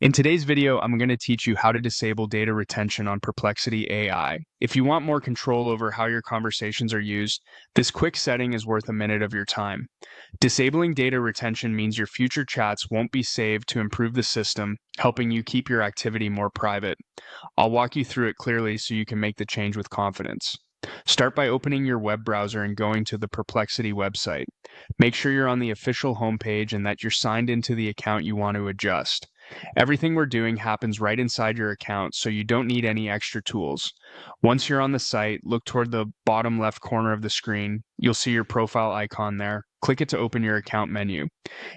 In today's video, I'm going to teach you how to disable data retention on Perplexity AI. If you want more control over how your conversations are used, this quick setting is worth a minute of your time. Disabling data retention means your future chats won't be saved to improve the system, helping you keep your activity more private. I'll walk you through it clearly so you can make the change with confidence. Start by opening your web browser and going to the Perplexity website. Make sure you're on the official homepage and that you're signed into the account you want to adjust. Everything we're doing happens right inside your account, so you don't need any extra tools. Once you're on the site, look toward the bottom left corner of the screen. You'll see your profile icon there. Click it to open your account menu.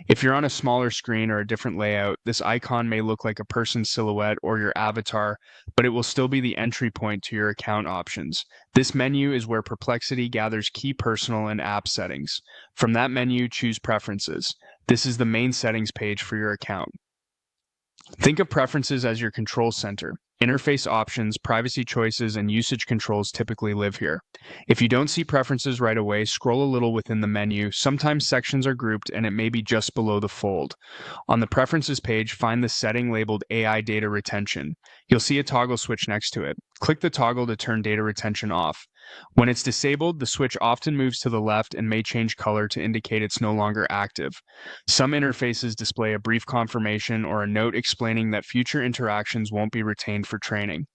If you're on a smaller screen or a different layout, this icon may look like a person's silhouette or your avatar, but it will still be the entry point to your account options. This menu is where Perplexity gathers key personal and app settings. From that menu, choose Preferences. This is the main settings page for your account. Think of Preferences as your control center. Interface options, privacy choices, and usage controls typically live here. If you don't see Preferences right away, scroll a little within the menu. Sometimes sections are grouped and it may be just below the fold. On the Preferences page, find the setting labeled AI Data Retention. You'll see a toggle switch next to it. Click the toggle to turn data retention off. When it's disabled, the switch often moves to the left and may change color to indicate it's no longer active. Some interfaces display a brief confirmation or a note explaining that future interactions won't be retained for training.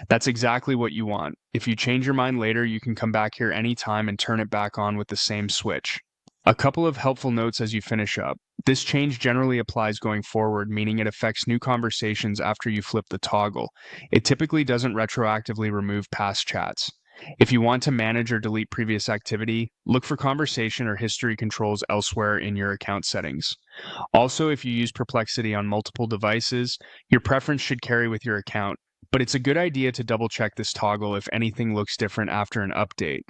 That's exactly what you want. If you change your mind later, you can come back here anytime and turn it back on with the same switch. A couple of helpful notes as you finish up. This change generally applies going forward, meaning it affects new conversations after you flip the toggle. It typically doesn't retroactively remove past chats. If you want to manage or delete previous activity, look for conversation or history controls elsewhere in your account settings. Also, if you use Perplexity on multiple devices, your preference should carry with your account, but it's a good idea to double check this toggle if anything looks different after an update.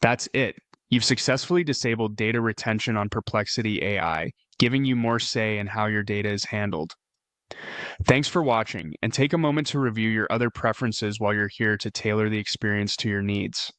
That's it. You've successfully disabled data retention on Perplexity AI, giving you more say in how your data is handled. Thanks for watching, and take a moment to review your other preferences while you're here to tailor the experience to your needs.